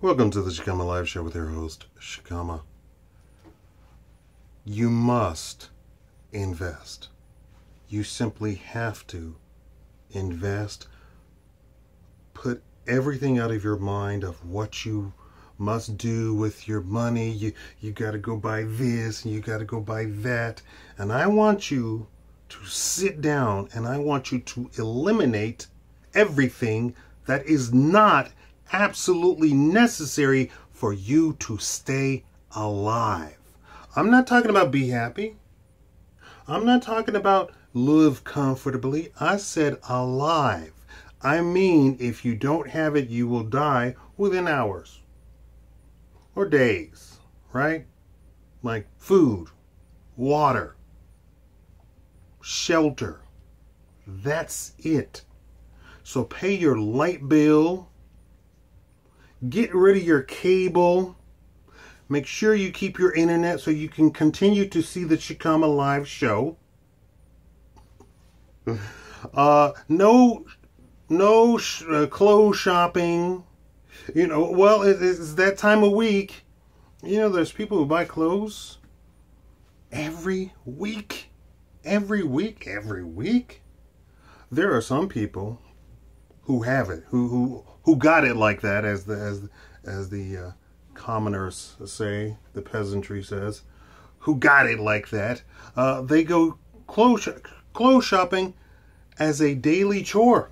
Welcome to the Shakaama Live Show with your host, Shakaama. You must invest. You simply have to invest. Put everything out of your mind of what you must do with your money. You got to go buy this and you got to go buy that. And I want you to sit down and I want you to eliminate everything that is not absolutely necessary for you to stay alive. I'm not talking about be happy. I'm not talking about live comfortably. I said alive. I mean, if you don't have it, you will die within hours or days, right? Like food, water, shelter. That's it. So pay your light bill. Get rid of your cable. Make sure you keep your internet so you can continue to see the Shakaama Live Show. No clothes shopping. Well, it's that time of week. There's people who buy clothes every week. Every week. There are some people who have it, who got it like that, as the commoners say, the peasantry says, who got it like that. They go clothes shopping as a daily chore.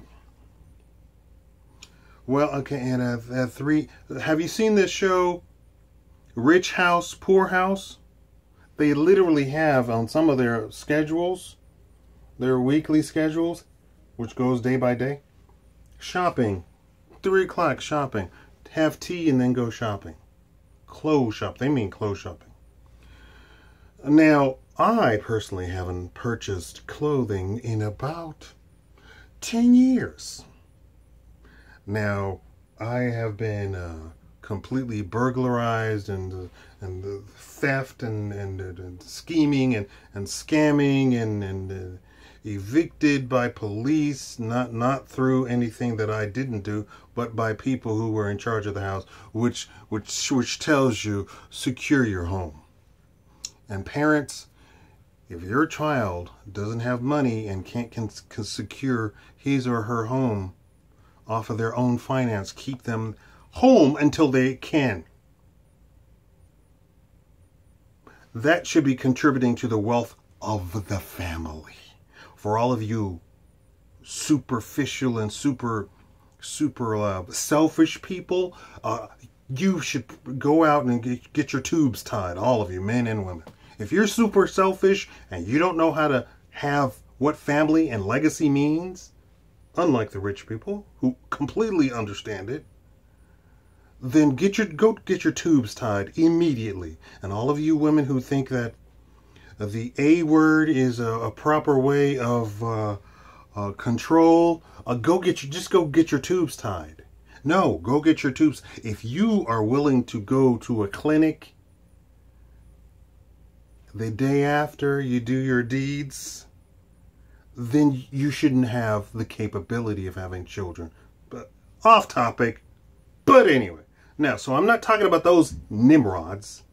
Well, okay, and at 3, have you seen this show, Rich House, Poor House? They literally have on some of their schedules, their weekly schedules, which goes day by day, shopping. 3 o'clock shopping. Have tea and then go shopping. Clothes shop. They mean clothes shopping. Now, I personally haven't purchased clothing in about 10 years. Now, I have been completely burglarized and theft and scheming and scamming and evicted by police, not through anything that I didn't do, but by people who were in charge of the house, which tells you secure your home. And parents, if your child doesn't have money and can secure his or her home off of their own finance, keep them home until they can. That should be contributing to the wealth of the family. For all of you superficial and super selfish people, you should go out and get your tubes tied, all of you, men and women. If you're super selfish and you don't know how to have what family and legacy means, unlike the rich people who completely understand it, then go get your tubes tied immediately. And all of you women who think that the A word is a proper way of control, go get your tubes tied. No, go get your tubes. If you are willing to go to a clinic the day after you do your deeds, then you shouldn't have the capability of having children. But off topic. But anyway, now, so I'm not talking about those nimrods.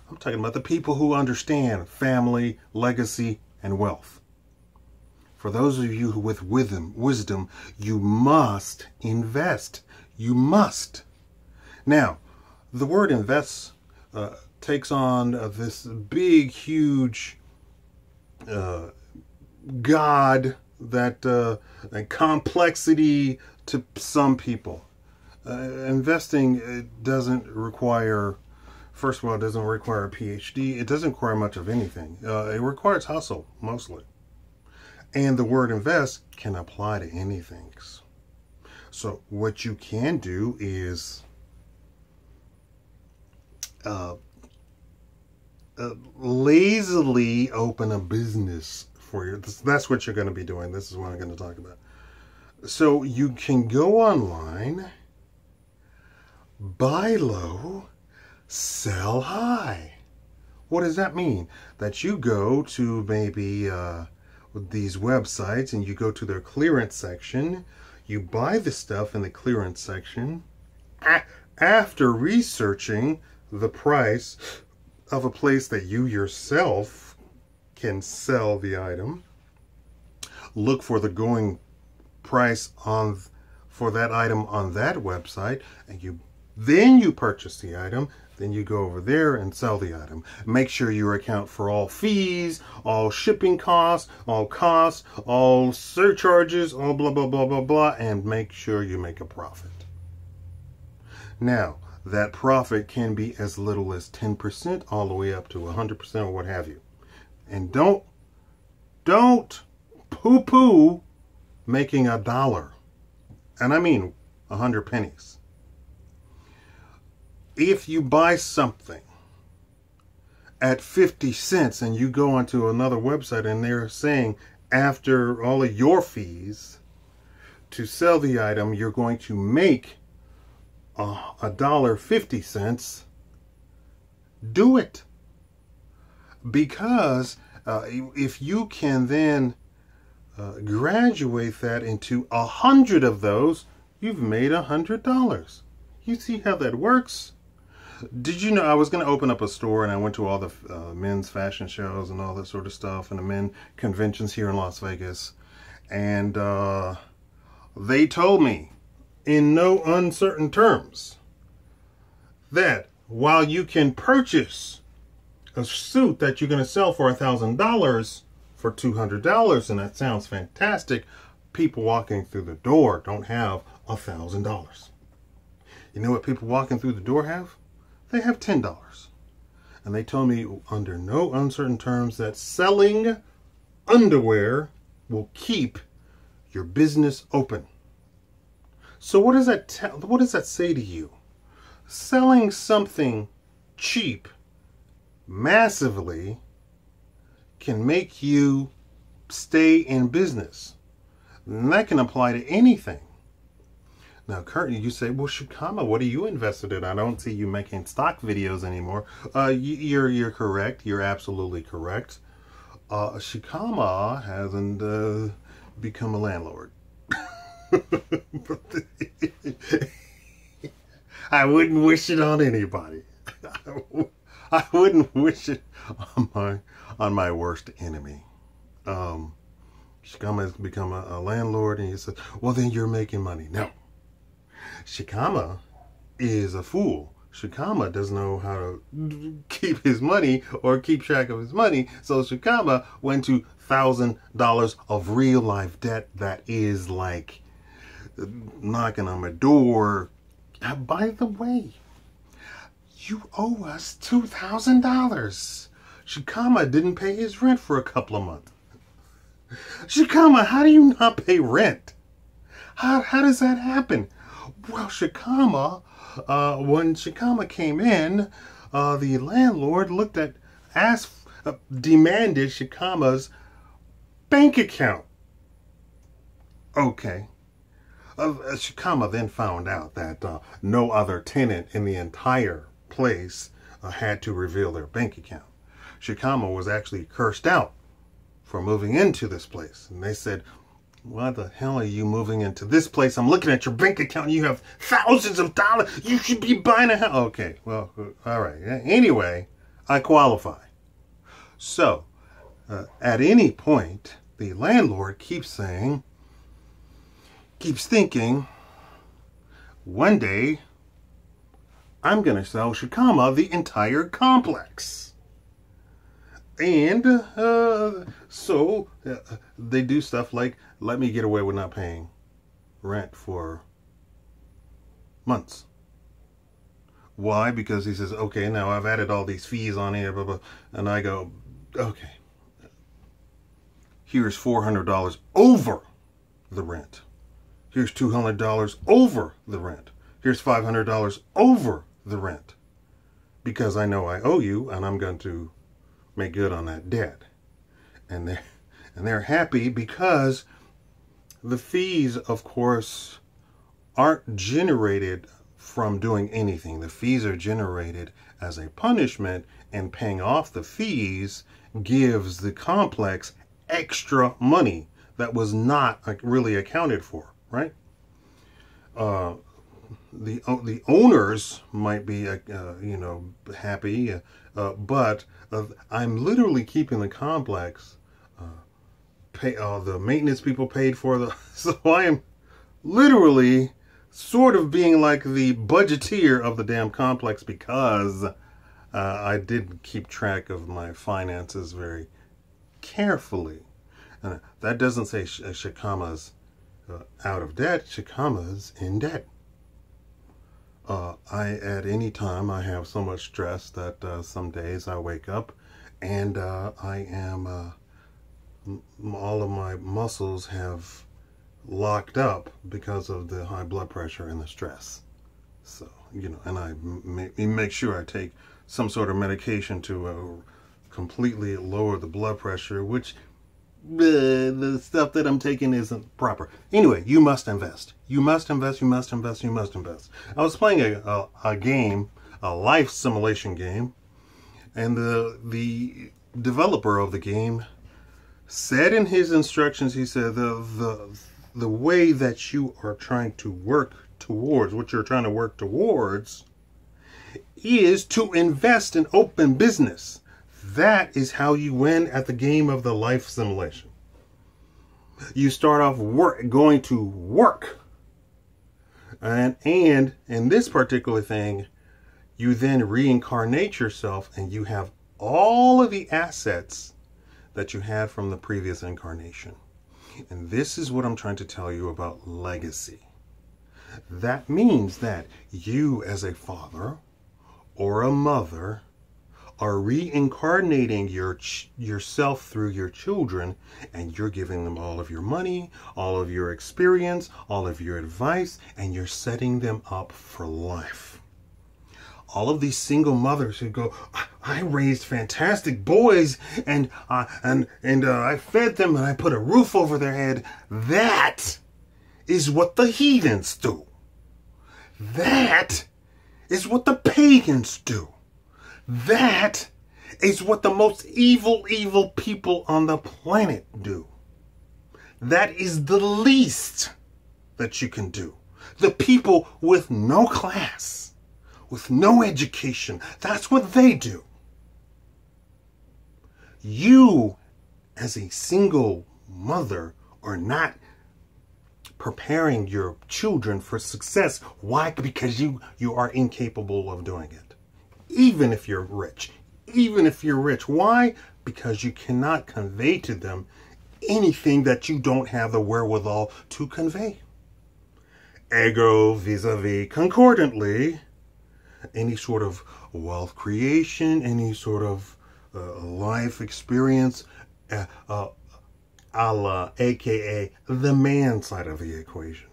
I'm talking about the people who understand family, legacy, and wealth. For those of you who with wisdom, you must invest. You must. Now, the word invest takes on this big, huge God and complexity to some people. Investing doesn't require, first of all, it doesn't require a PhD. It doesn't require much of anything. It requires hustle, mostly. And the word invest can apply to anything. So what you can do is lazily open a business for you. That's what you're going to be doing. This is what I'm going to talk about. So you can go online, buy low, sell high. What does that mean? That you go to maybe these websites and you go to their clearance section, you buy the stuff in the clearance section, after researching the price of a place that you yourself can sell the item, look for the going price for that item on that website, and then you purchase the item. Then you go over there and sell the item. Make sure you account for all fees, all shipping costs, all surcharges, all blah, blah, blah, blah, blah, and make sure you make a profit. Now, that profit can be as little as 10% all the way up to 100% or what have you. And don't poo-poo making $1. And I mean 100 pennies. If you buy something at 50 cents and you go onto another website and they're saying after all of your fees to sell the item, you're going to make $1.50, do it. Because if you can then graduate that into 100 of those, you've made $100. You see how that works? Did you know I was going to open up a store, and I went to all the men's fashion shows and all that sort of stuff, and the men conventions here in Las Vegas, and they told me in no uncertain terms that while you can purchase a suit that you're going to sell for $1,000 for $200, and that sounds fantastic, people walking through the door don't have $1,000. You know what people walking through the door have? They have $10. And they told me under no uncertain terms that selling underwear will keep your business open. So what does that say to you? Selling something cheap massively can make you stay in business. And that can apply to anything. Now, currently, you say, well, Shakaama, what are you invested in? I don't see you making stock videos anymore. You're correct. You're absolutely correct. Shakaama hasn't become a landlord. I wouldn't wish it on anybody. I wouldn't wish it on my worst enemy. Shakaama has become a landlord, and he says, well, then you're making money. No. Shakaama is a fool. Shakaama doesn't know how to keep his money or keep track of his money. So Shakaama went to $1,000 of real life debt that is like knocking on my door. By the way, you owe us $2,000. Shakaama didn't pay his rent for a couple of months. Shakaama, how do you not pay rent? How does that happen? Well, Shakaama, when Shakaama came in, the landlord demanded Shakaama's bank account. Okay. Shakaama then found out that no other tenant in the entire place had to reveal their bank account. Shakaama was actually cursed out for moving into this place. And they said, why the hell are you moving into this place? I'm looking at your bank account and you have thousands of dollars. You should be buying a house. Okay, well, all right. Anyway, I qualify. So, at any point, the landlord keeps thinking, one day, I'm going to sell Shakaama the entire complex. And so they do stuff like, let me get away with not paying rent for months. Why? Because he says, okay, now I've added all these fees on here, blah, blah. And I go, okay, here's $400 over the rent. Here's $200 over the rent. Here's $500 over the rent. Because I know I owe you, and I'm going to make good on that debt. And they're happy because the fees, of course, aren't generated from doing anything. The fees are generated as a punishment, and paying off the fees gives the complex extra money that was not really accounted for, right? the owners might be happy, but I'm literally keeping the complex. The maintenance people paid for the so I am literally sort of being like the budgeteer of the damn complex because I did keep track of my finances very carefully. And that doesn't say Shakaama's out of debt. Shakaama's in debt. At any time I have so much stress that some days I wake up and I am all of my muscles have locked up because of the high blood pressure and the stress. So, and I make sure I take some sort of medication to completely lower the blood pressure, which the stuff that I'm taking isn't proper. Anyway, you must invest. You must invest, you must invest, you must invest. I was playing a game, a life simulation game, and the developer of the game said in his instructions, he said, the way that you are trying to work towards, what you're trying to work towards, is to invest in open business. That is how you win at the game of the life simulation. You start off going to work. And in this particular thing, you then reincarnate yourself and you have all of the assets that you had from the previous incarnation. And this is what I'm trying to tell you about legacy. That means that you as a father or a mother are reincarnating yourself through your children, and you're giving them all of your money, all of your experience, all of your advice, and you're setting them up for life. All of these single mothers who go, I raised fantastic boys and I fed them and I put a roof over their head. That is what the heathens do. That is what the pagans do. That is what the most evil people on the planet do. That is the least that you can do. The people with no class, with no education, that's what they do. You, as a single mother, are not preparing your children for success. Why? Because you are incapable of doing it. Even if you're rich. Even if you're rich. Why? Because you cannot convey to them anything that you don't have the wherewithal to convey. Ergo, vis-a-vis, concordantly, any sort of wealth creation, any sort of life experience, a la, aka the man side of the equation.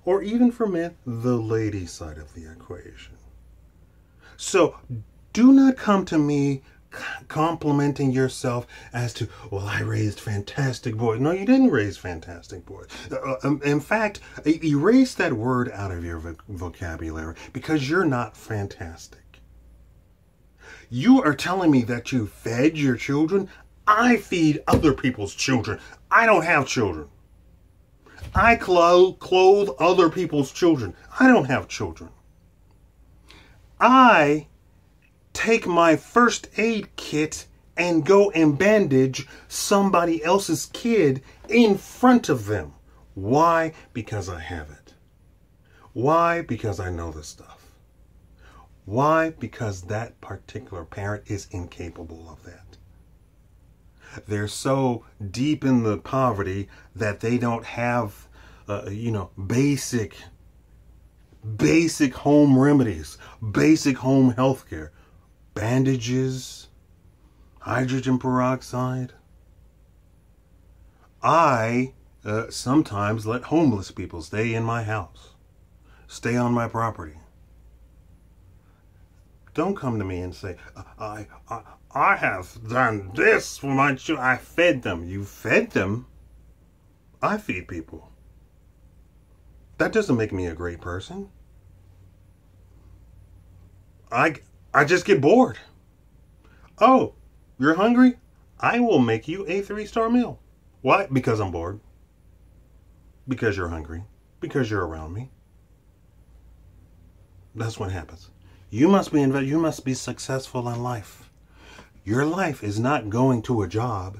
Or even for men, the lady side of the equation. So do not come to me complimenting yourself as to, well, I raised fantastic boys. No, you didn't raise fantastic boys. In fact, erase that word out of your vocabulary because you're not fantastic. You are telling me that you fed your children. I feed other people's children. I don't have children. I clothe other people's children. I don't have children. I take my first aid kit and go and bandage somebody else's kid in front of them. Why? Because I have it. Why? Because I know the stuff. Why? Because that particular parent is incapable of that. They're so deep in the poverty that they don't have, basic home remedies, basic home health care, bandages, hydrogen peroxide. I sometimes let homeless people stay in my house, stay on my property. Don't come to me and say, I have done this for my children. I fed them. You fed them? I feed people. That doesn't make me a great person. I just get bored. Oh, you're hungry? I will make you a 3-star meal. Why? Because I'm bored. Because you're hungry. Because you're around me. That's what happens. You must be successful in life. Your life is not going to a job,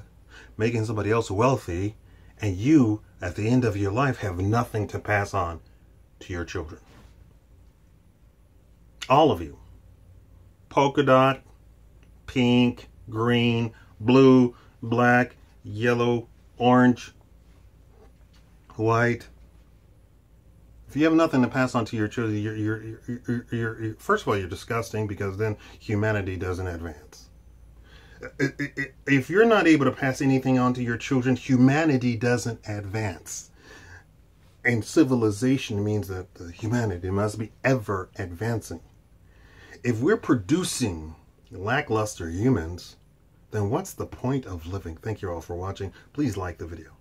making somebody else wealthy, and you, at the end of your life, have nothing to pass on to your children. All of you. Polka dot, pink, green, blue, black, yellow, orange, white. If you have nothing to pass on to your children, you're first of all, you're disgusting, because then humanity doesn't advance. If you're not able to pass anything on to your children, humanity doesn't advance. And civilization means that humanity must be ever advancing. If we're producing lackluster humans, then what's the point of living? Thank you all for watching. Please like the video.